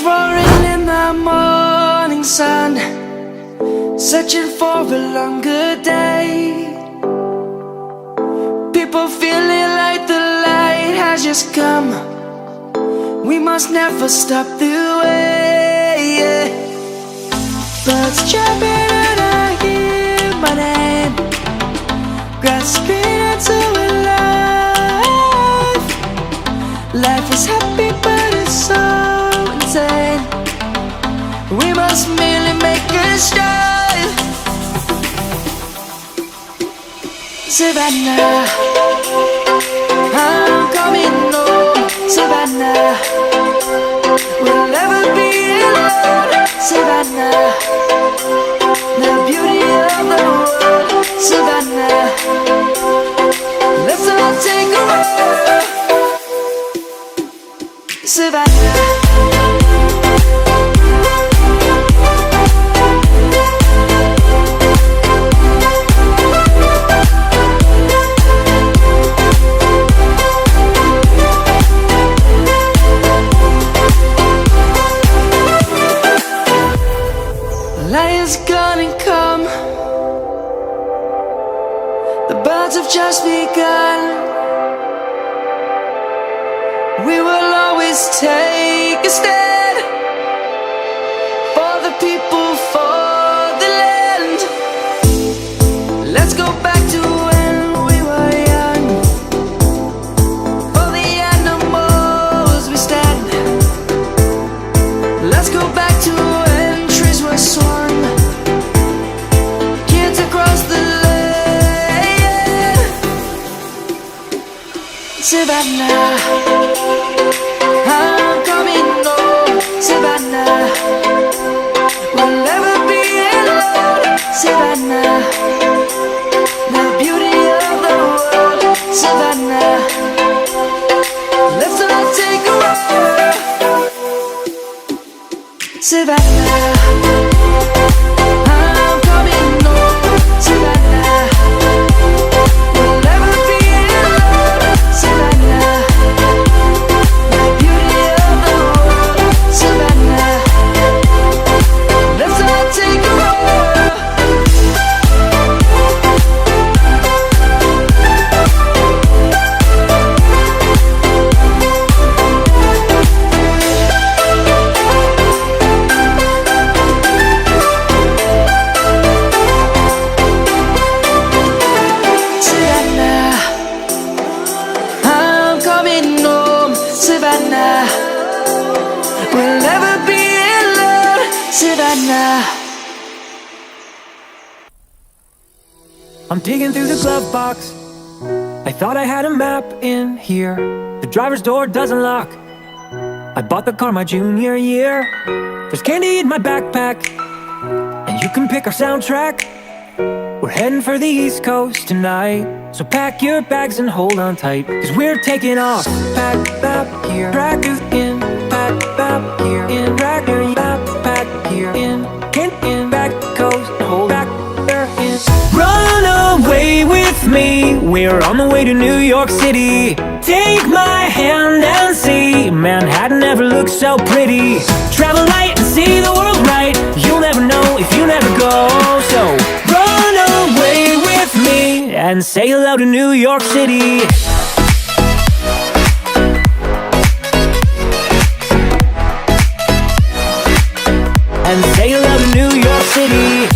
roaring in the morning sun, searching for a longer day. People feeling like the light has just come. We must never stop the way. Birds chirping and I hear my name, grasping into a life. Life is happy but it's so insane. We must merely make a strive. Savannah, I'm coming home. Savannah, we'll never be alone. Savannah, the beauty of the world. Savannah, let's all take a walk. Savannah, light is gonna come. The birds have just begun. We will always take a stand for the people, for the land. Let's go back to when we were young. For the animals we stand. Let's go back to when trees were swung, kids across the land. Savannah, I'm coming home. Savannah, we'll never be alone. Savannah, the beauty of the world. Savannah, let's all take a walk. Savannah, I'm coming home. Savannah, we'll never be alone. Savannah, the beauty of the world. Savannah, let's all take a walk. Savannah, I'm coming home. Savannah, we'll never be alone. Savannah. I'm digging through the glove box. I thought I had a map in here. The driver's door doesn't lock. I bought the car my junior year. There's candy in my backpack, and you can pick our soundtrack. We're heading for the East Coast tonight, so pack your bags and hold on tight, cause we're taking off. Pack up here, drag you in. Pack up here, in. Drag your backpack here, in back coast, hold back there in. Run away with me, we're on the way to New York City. Take my hand and see, Manhattan never looks so pretty. Travel light and see the world right, you'll never know if you never go. So run away with me and say hello to New York City. And say hello to New York City.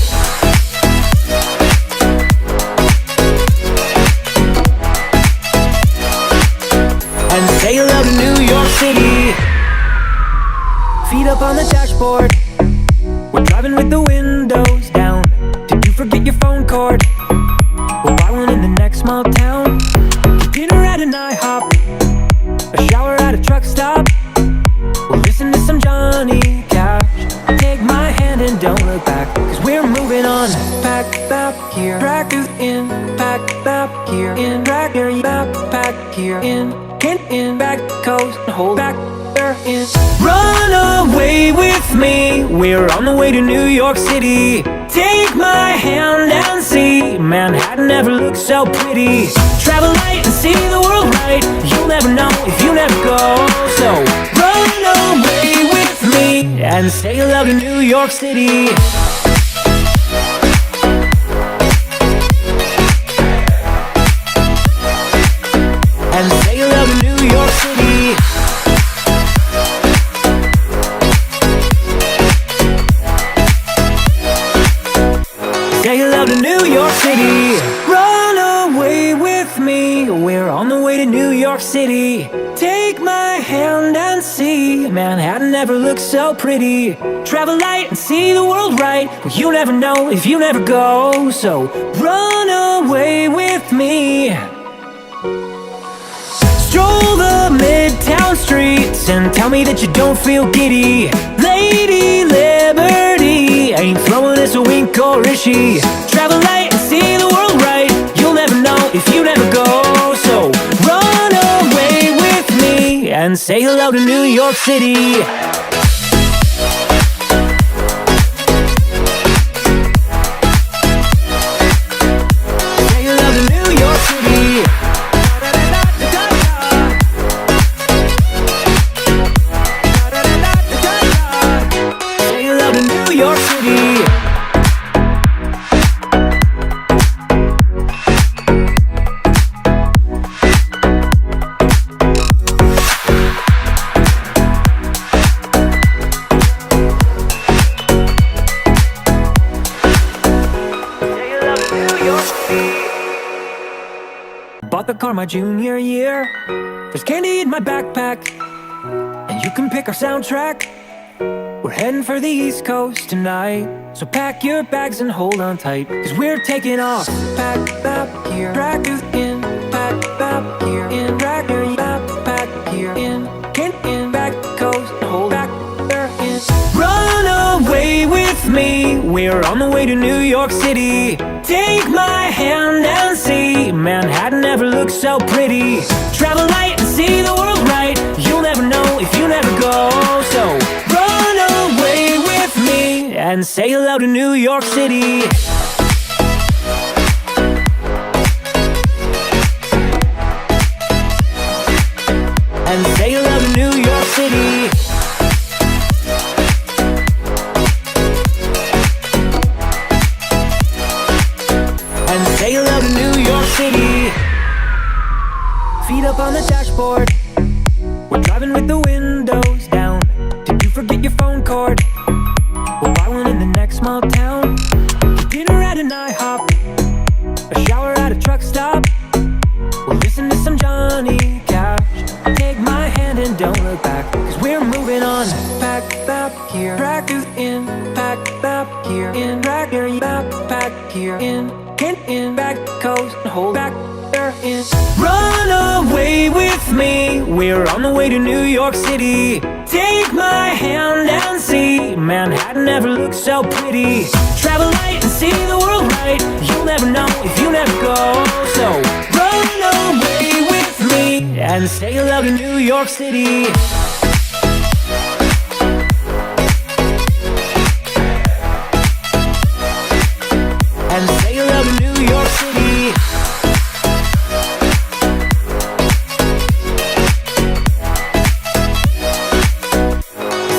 And say hello to New York City. Feet up on the dashboard, we're driving with the windows down. Did you forget your phone cord? We'll buy one in the next small town. Dinner at an IHOP, a shower at a truck stop. We'll listen to some Johnny Cash. Take my hand and don't look back, cause we're moving on. Pack up here, drag you in. Pack up here, in. Drag your backpack here, in back coast, hold back there in. Run away with me, we're on the way to New York City. Take my hand and see, Manhattan never looks so pretty. Travel light and see the world right, you'll never know if you never go. So run away with me and say hello to New York City. And say hello to New York City. Say hello to New York City. Run away with me, we're on the way to New York City. Take my hand and see, Manhattan never looked so pretty. Travel light and see the world right, well, you never know if you never go. So run away with me. Stroll the midtown streets and tell me that you don't feel giddy. Lady Liberty ain't throwing us a wink, or is she? Travel light and see the world right, you'll never know if you never go. So run away with me and say hello to New York City. Say hello to New York City. New York City. Bought the car my junior year. There's candy in my backpack, and you can pick our soundtrack. We're heading for the East Coast tonight, so pack your bags and hold on tight, cause we're taking off. Pack up here, track in, pack up here, in, track your backpack here, in, back coast, hold back there, in. Run away with me, we're on the way to New York City. Take my hand and see, Manhattan never looked so pretty. Travel light and see the world right, you'll never know if you never go. So run away with me and say hello to New York City. And say hello to New York City. And say hello to New York City. Feet up on the dashboard, we're driving with the windows down. Did you forget your phone cord? We'll buy one in the next small town. Dinner at an IHOP, a shower at a truck stop. We'll listen to some Johnny Cash. Take my hand and don't look back, cause we're moving on. Pack up here, track in, pack up here, in, track your backpack here, in, back coast, hold back there, in. Run away with me, we're on the way to New York City. Take my hand and see, Manhattan never looked so pretty. Travel light and see the world right, you'll never know if you never go. So run away with me and say hello to New York City. And say hello to New York City.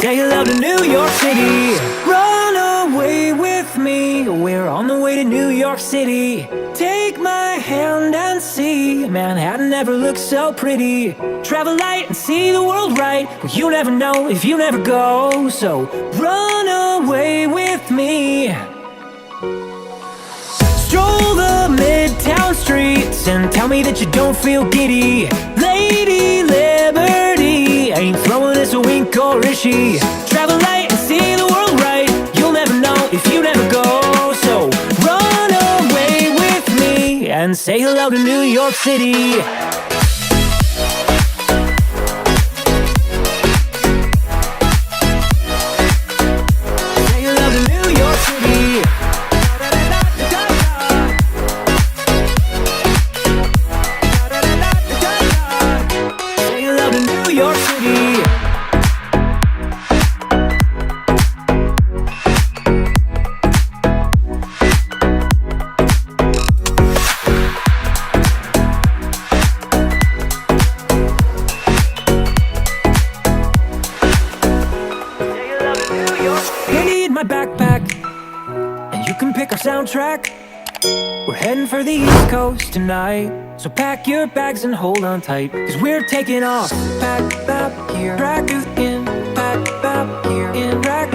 Say hello to New York City. Run away with me, we're on the way to New York City. Take my hand and see, Manhattan never looked so pretty. Travel light and see the world right, well, you never know if you never go. So run away with me. Stroll the midtown streets and tell me that you don't feel giddy. Lady Liberty ain't throwing us a wink, or is she? Travel light and see the world right, you'll never know if you never go. So run away with me and say hello to New York City. Say hello to New York City. Say hello to New York City. Say hello to New soundtrack. We're heading for the East Coast tonight, so pack your bags and hold on tight, cause we're taking off. Pack up here, pack in, pack up here, in, pack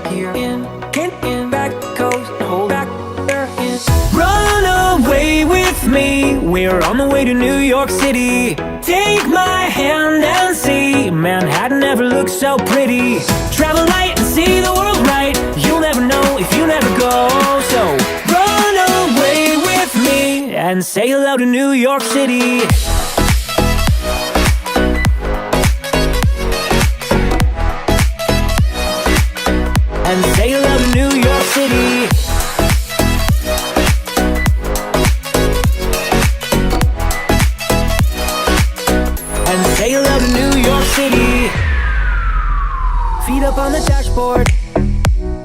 here, in, back coast, hold back there, in. Run away with me, we're on the way to New York City. Take my hand and see, Manhattan never looks so pretty. Travel light and see the world right, you'll never know if you never go. So run away with me and say hello to New York City. And say hello to New York City. And say hello to New York City. Feet up on the dashboard,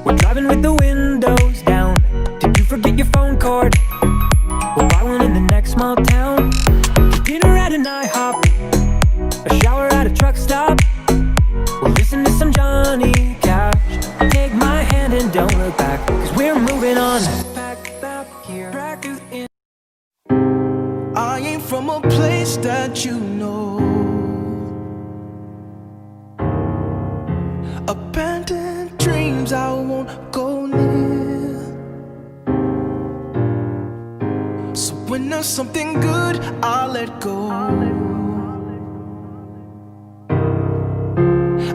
we're driving with the windows down. Did you forget your phone cord? We'll buy one in the next small town. Dinner at an IHOP, a shower at a truck stop. We'll listen to some Johnny Cash. Take my hand and don't look back, cause we're moving on. Pack up here, pack in. I ain't from a place that you know. Abandoned dreams I won't go near. So when there's something good, I'll let go.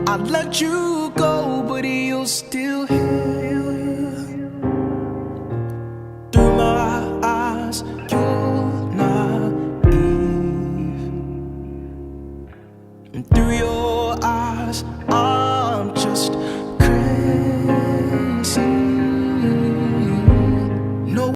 I'd let you go, but you're still here.